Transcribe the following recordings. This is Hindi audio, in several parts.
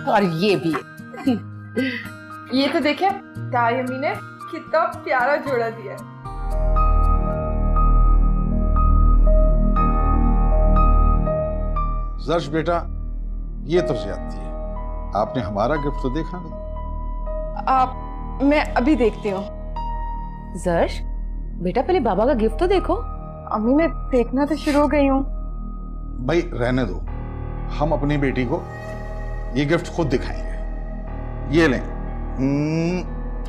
और ये भी। ये तो देखिए ताई अम्मी ने कितना प्यारा जोड़ा दिया है। जर्श बेटा, ये तो ज्यादती है। आपने हमारा गिफ्ट तो देखा नहीं। मैं अभी देखती हूँ। जर्श बेटा, पहले बाबा का गिफ्ट तो देखो। अम्मी मैं देखना तो शुरू हो गई हूँ। भाई रहने दो, हम अपनी बेटी को ये गिफ्ट खुद दिखाएंगे। ये लें।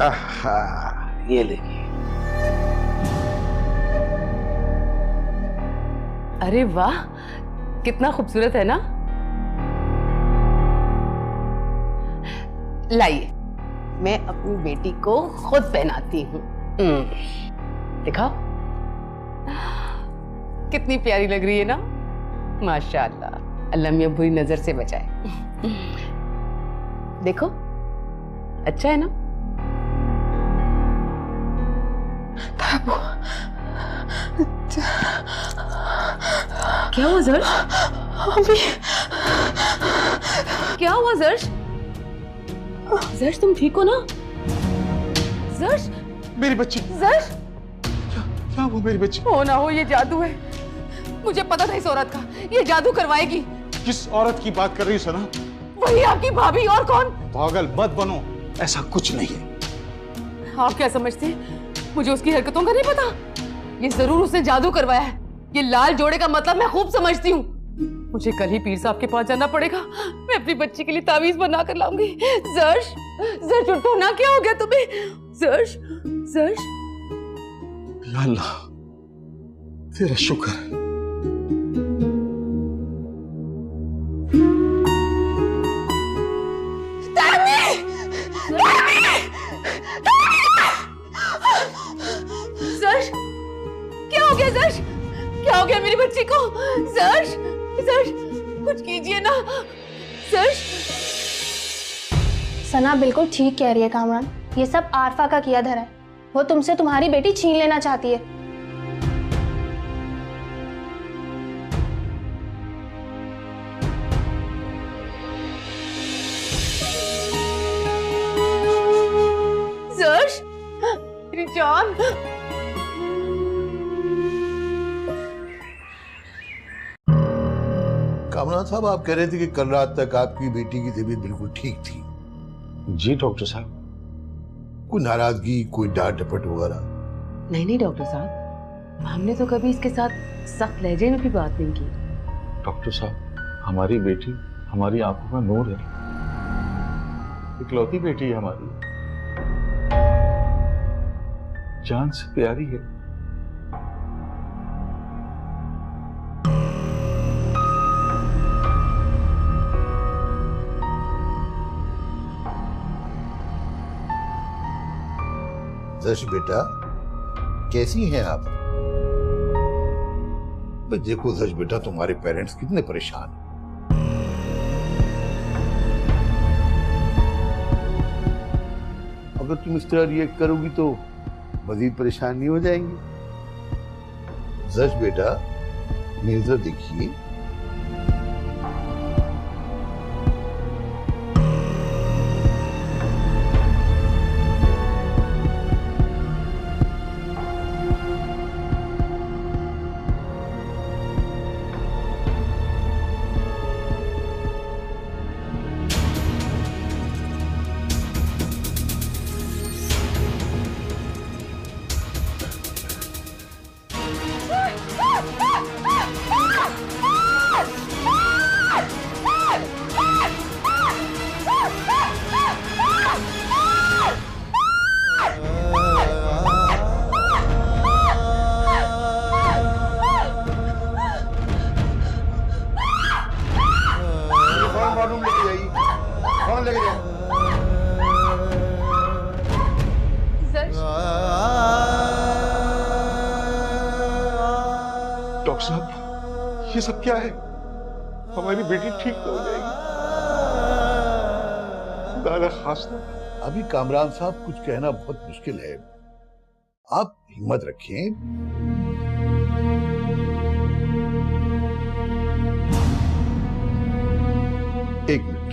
आहा, ये लेंगे। अरे वाह, कितना खूबसूरत है ना। लाइए, मैं अपनी बेटी को खुद पहनाती हूँ। दिखाओ, कितनी प्यारी लग रही है ना। माशाअल्लाह, अल्लाह मियां बुरी नजर से बचाए। देखो, अच्छा है ना। क्या हुआ जर्श? क्या हुआ जर्श? जर्श तुम ठीक हो ना? जर्श, मेरी बच्ची। जर्श, क्या हुआ मेरी बच्ची? हो ना हो ये जादू है। मुझे पता था इस औरत का, ये जादू करवाएगी। किस औरत की बात कर रही हो सना? वही आपकी भाभी, और कौन? पागल मत बनो, ऐसा कुछ नहीं है। आप क्या समझते हैं मुझे उसकी हरकतों का नहीं पता? ये जरूर उसने जादू करवाया है। ये लाल जोड़े का मतलब मैं खूब समझती हूँ। मुझे कल ही पीर साहब के पास जाना पड़ेगा। मैं अपनी बच्ची के लिए तावीज बना कर लाऊंगी। जर्श, जर्श उठो ना, क्या हो गया तुम्हें? जर्श, जर्श। या अल्लाह, तेरा शुक्र है। जर्श, क्या हो गया जर्श? क्या हो गया मेरी बच्ची को? जर्श, जर्श कुछ कीजिए ना। जर्श। सना बिल्कुल ठीक कह रही है कामरान, ये सब आरफा का किया धरा है। वो तुमसे तुम्हारी बेटी छीन लेना चाहती है। जर्श, मेरी जान। कामरान साहब, आप कह रहे थे कि कल रात तक आपकी बेटी की तबीयत बिल्कुल ठीक थी। जी डॉक्टर साहब। कोई नाराजगी, कोई डांट डपट वगैरह? नहीं नहीं डॉक्टर साहब, हमने तो कभी इसके साथ सख्त लहजे में भी बात नहीं की। डॉक्टर साहब, हमारी बेटी हमारी आंखों का नूर है, इकलौती बेटी है हमारी, जान से प्यारी है। जश बेटा, कैसी हैं आप? भाई देखो जश बेटा, तुम्हारे पेरेंट्स कितने परेशान हैं। अगर तुम इस तरह रिएक्ट करोगी तो मजीद परेशान नहीं हो जाएंगे? जश बेटा, मेरी तरफ देखिए। डॉक्टर साहब, ये सब क्या है? हमारी बेटी ठीक तो हो जाएगी? दादा खास्ता। अभी कामरान साहब कुछ कहना बहुत मुश्किल है, आप हिम्मत रखें। एक मिनट।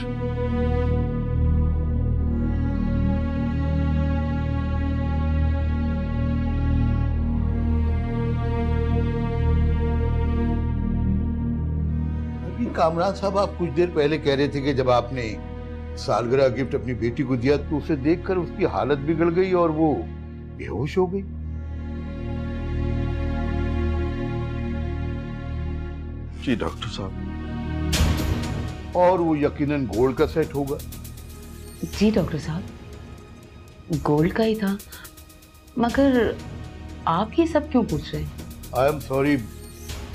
कामरान साहब, आप कुछ देर पहले कह रहे थे कि जब आपने सालगिरह गिफ्ट अपनी बेटी को दिया तो उसे देखकर उसकी हालत बिगड़ गई और वो बेहोश हो गई। जी डॉक्टर साहब। और वो यकीनन गोल्ड का सेट होगा। जी डॉक्टर साहब, गोल्ड का ही था, मगर आप ये सब क्यों पूछ रहे हैं? आई एम सॉरी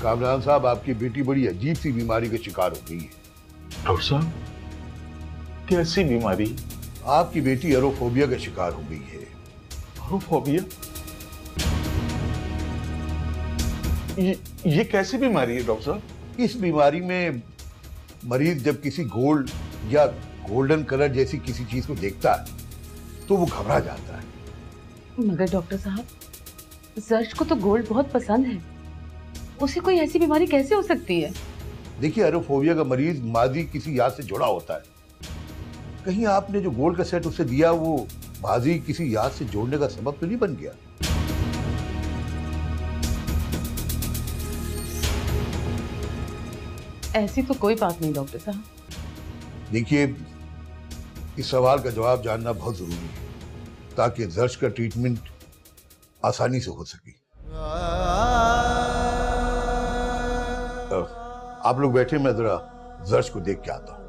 कामरान साहब, आपकी बेटी बड़ी अजीब सी बीमारी का शिकार हो गई है। डॉक्टर साहब, कैसी बीमारी? आपकी बेटी एरोफोबिया का शिकार हो गई है। एरोफोबिया? ये कैसी बीमारी है डॉक्टर साहब? इस बीमारी में मरीज जब किसी गोल्ड या गोल्डन कलर जैसी किसी चीज को देखता है तो वो घबरा जाता है। मगर डॉक्टर साहब, जर्श को तो गोल्ड बहुत पसंद है, उसे कोई ऐसी बीमारी कैसे हो सकती है? देखिए, एरोफोबिया का मरीज माजी किसी याद से जुड़ा होता है। कहीं आपने जो गोल्ड का सेट उसे दिया वो माजी किसी याद से जोड़ने का सबब तो नहीं बन गया? ऐसी तो कोई बात नहीं डॉक्टर साहब। देखिए, इस सवाल का जवाब जानना बहुत जरूरी है ताकि जर्श का ट्रीटमेंट आसानी से हो सके। आप लोग बैठे, मैं जरा जर्श को देख के आता हूं।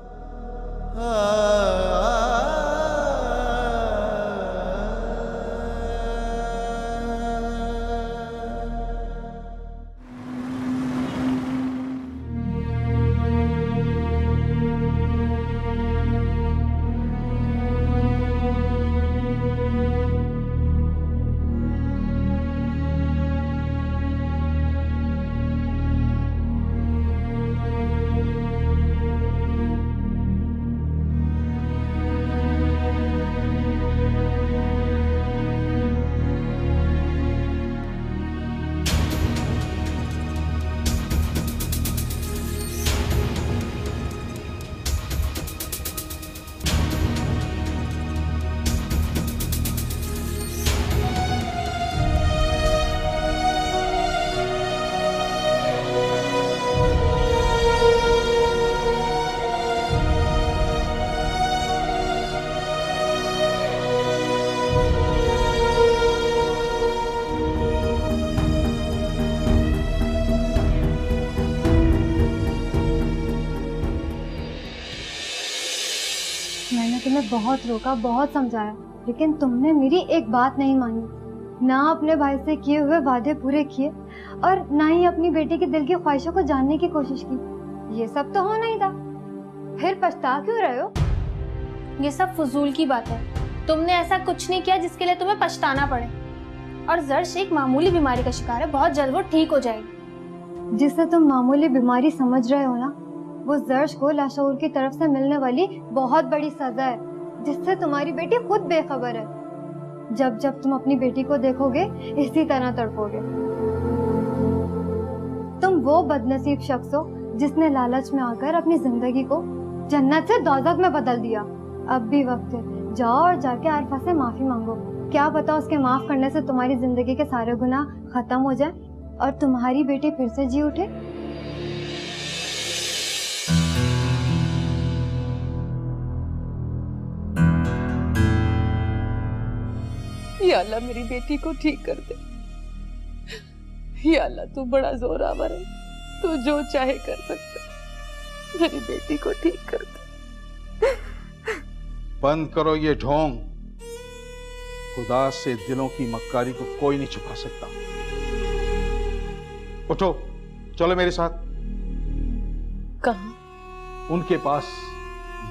मैंने तुम्हें बहुत रोका, बहुत समझाया, लेकिन तुमने मेरी एक बात नहीं मानी। ना अपने भाई से किए हुए वादे पूरे किए और ना ही अपनी बेटी के दिल की ख्वाहिशों को जानने की कोशिश की। ये सब तो होना ही था, फिर पछता क्यों रहे हो? ये सब फजूल की बात है। तुमने ऐसा कुछ नहीं किया जिसके लिए तुम्हें पछताना पड़े। और जर्श एक मामूली बीमारी का शिकार है, बहुत जल्द वो ठीक हो जाएगी। जिसे तुम मामूली बीमारी समझ रहे हो ना, वो जर्श को लाशऊर की तरफ से मिलने वाली बहुत बड़ी सजा है, जिससे तुम्हारी बेटी खुद बेखबर है। जब जब तुम अपनी बेटी को देखोगे इसी तरह तड़पोगे। तुम वो बदनसीब शख्स हो जिसने लालच में आकर अपनी जिंदगी को जन्नत से दोज़ख में बदल दिया। अब भी वक्त है, जाओ और जाके आरफा से माफी मांगो। क्या पता उसके माफ करने से तुम्हारी जिंदगी के सारे गुनाह खत्म हो जाए और तुम्हारी बेटी फिर से जी उठे। या अल्लाह मेरी बेटी को ठीक कर दे। या अल्लाह तू बड़ा जोरावर है, तू जो चाहे कर सकता है। मेरी बेटी को ठीक कर दे। बंद करो ये ढोंग। खुदा से दिलों की मक्कारी को कोई नहीं छुपा सकता। उठो, चलो मेरे साथ। कहाँ? उनके पास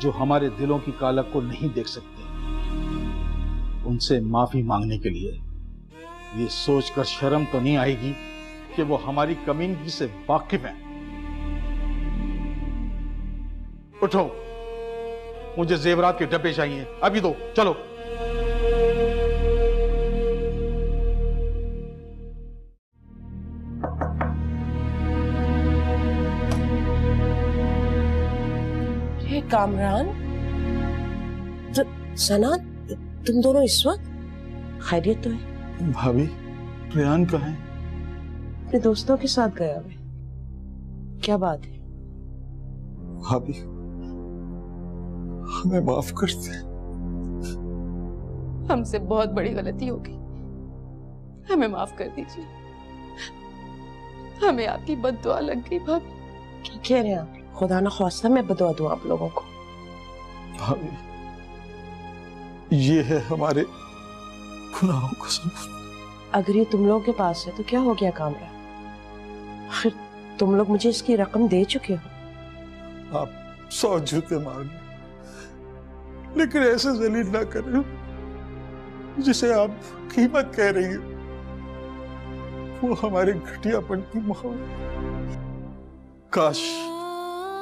जो हमारे दिलों की कालक को नहीं देख सकते, उनसे माफी मांगने के लिए। ये सोचकर शर्म तो नहीं आएगी कि वो हमारी कमीनगी से वाकिफ हैं। उठो, मुझे जेवरात के डब्बे चाहिए, अभी दो, चलो। हे कामरान, सना, तुम दोनों इस वक्त खैरियत तो है? भाभी, रेहान कहाँ है? अपने दोस्तों के साथ गया है। क्या बात है? भाभी हमें माफ कर दे। हमसे बहुत बड़ी गलती हो गई, हमें माफ कर दीजिए। हमें आपकी बद्दुआ लग गई भाभी। क्या कह रहे हैं आप? खुदा ना ख्वास्ता मैं बदवा दूं आप लोगों को। भाभी ये है हमारे गुनाहों का सबूत। अगर ये तुम लोगों के पास है तो क्या हो गया कामरा? आखिर तुम लोग मुझे इसकी रकम दे चुके हो। आप 100 जूते मार लें, लेकिन ऐसे जलील ना करें। जिसे आप कीमत कह रही है वो हमारे घटियापन की मोहब्बत। काश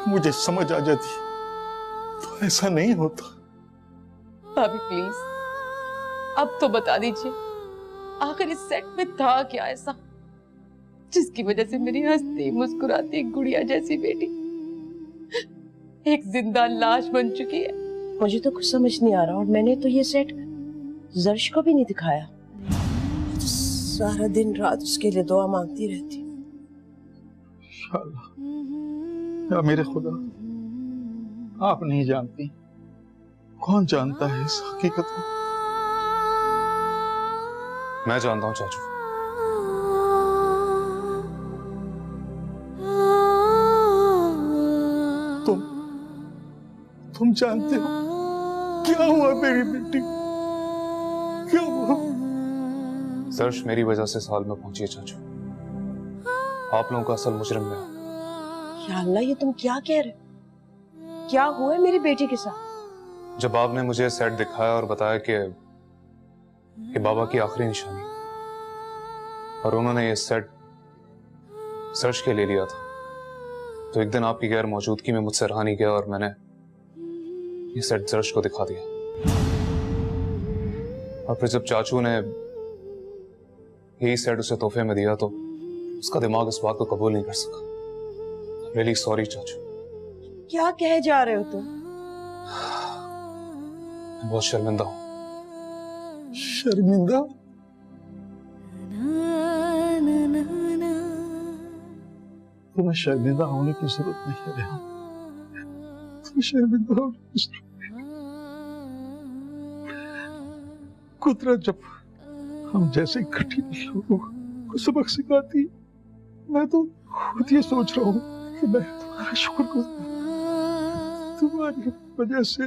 मुझे समझ आ जाती तो ऐसा नहीं होता। भाभी प्लीज अब तो बता दीजिए, आखिर इस सेट में था क्या ऐसा जिसकी वजह से मेरी हंसती मुस्कुराती गुड़िया जैसी बेटी एक जिंदा लाश बन चुकी है। मुझे तो कुछ समझ नहीं आ रहा, और मैंने तो ये सेट जर्श को भी नहीं दिखाया। सारा दिन रात उसके लिए दुआ मांगती रहती। इंशाअल्लाह। या मेरे खुदा, आप नहीं जानती, कौन जानता है इस हकीकत को? मैं जानता हूँ चाचू। तुम जानते हो क्या हुआ मेरी बेटी? क्या हुआ? सर्श मेरी वजह से साल में पहुंची है चाचू। आप लोगों का असल मुजरिम में। या अल्लाह, ये तुम क्या कह रहे हो? क्या हुआ है मेरी बेटी के साथ? जब आपने मुझे सेट दिखाया और बताया कि बाबा की आखिरी निशानी, और उन्होंने ये सेट सर्च के ले लिया था, तो एक दिन आपकी गैर मौजूदगी में मुझसे रहा नहीं गया और मैंने ये सेट सर्च को दिखा दिया। और फिर जब चाचू ने यही सेट उसे तोहफे में दिया तो उसका दिमाग इस बात को कबूल नहीं कर सका। रियली सॉरी चाचू। क्या कहे जा रहे हो तुम? मैं बहुत शर्मिंदा हूं। शर्मिंदा? तुम्हें शर्मिंदा होने की जरूरत नहीं है। तुम्हें शर्मिंदा होने की जरूरत नहीं। कुदरत जब हम जैसे कठिन लोगों को सबक सिखाती, मैं तो खुद ये सोच रहा हूँ कि मैं तुम्हारा शुक्रगुजार। तुम्हारी वजह से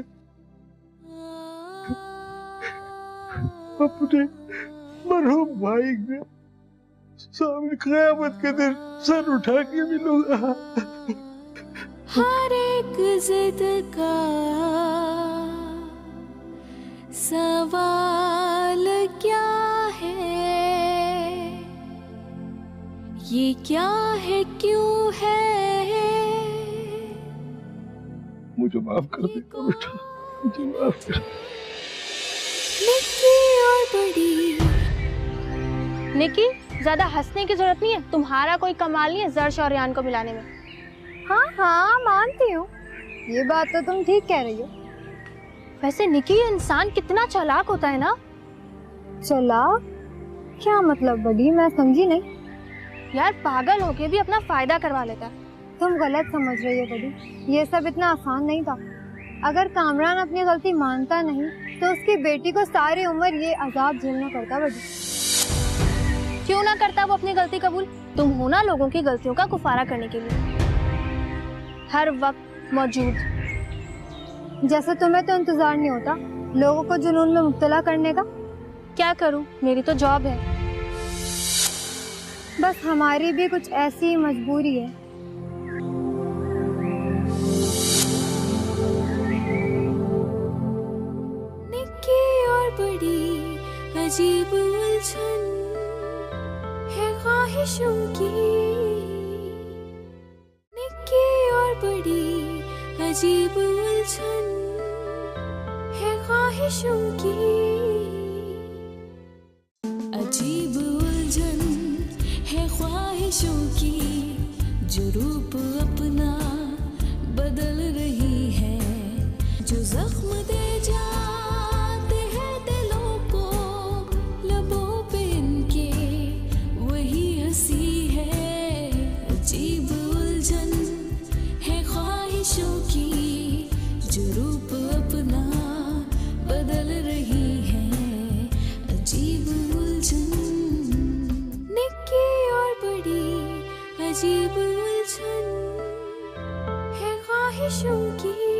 अपने मरहूम भाई के सामने क़यामत के दिन सर उठा के मिलूंगा। हर एक जिद का सवाल क्या है, ये क्या है, क्यों है? मुझे माफ कर देगा बेटा, मुझे माफ कर। निक्की और बड़ी। निक्की, ज्यादा हंसने की जरूरत नहीं है। तुम्हारा कोई कमाल नहीं है जर्श और यान को मिलाने में। हाँ हाँ मानती हूँ, ये बात तो तुम ठीक कह रही हो। वैसे निक्की, ये इंसान कितना चालाक होता है ना। चालाक? क्या मतलब बड़ी? मैं समझी नहीं। यार पागल होके भी अपना फायदा करवा लेता है। तुम गलत समझ रही हो बड़ी, ये सब इतना आसान नहीं था। अगर कामरान अपनी गलती मानता नहीं तो उसकी बेटी को सारी उम्र ये अजाब झेलना पड़ता। बड़ी क्यों ना करता वो अपनी गलती कबूल? तुम हो ना लोगों की गलतियों का कुफारा करने के लिए हर वक्त मौजूद। जैसे तुम्हें तो इंतजार नहीं होता लोगों को जुनून में मुब्तला करने का। क्या करूं, मेरी तो जॉब है। बस हमारी भी कुछ ऐसी मजबूरी है। निक्की और बड़ी अजीब उलझन है ख्वाहिशों की। निक्की और बड़ी अजीब उलझन है ख्वाहिशों की। अजीब उलझन है ख्वाहिशों की, जो रूप अपना बदल रही है, जो जख्म दे जाते हैं दिलों को लबों पे इनके, वही हंसी है। अजीब उलझन है ख्वाहिशों की। अपना बदल रही है, अजीब उलझन, निक्की और बड़ी अजीब उलझन है ख्वाहिशों की।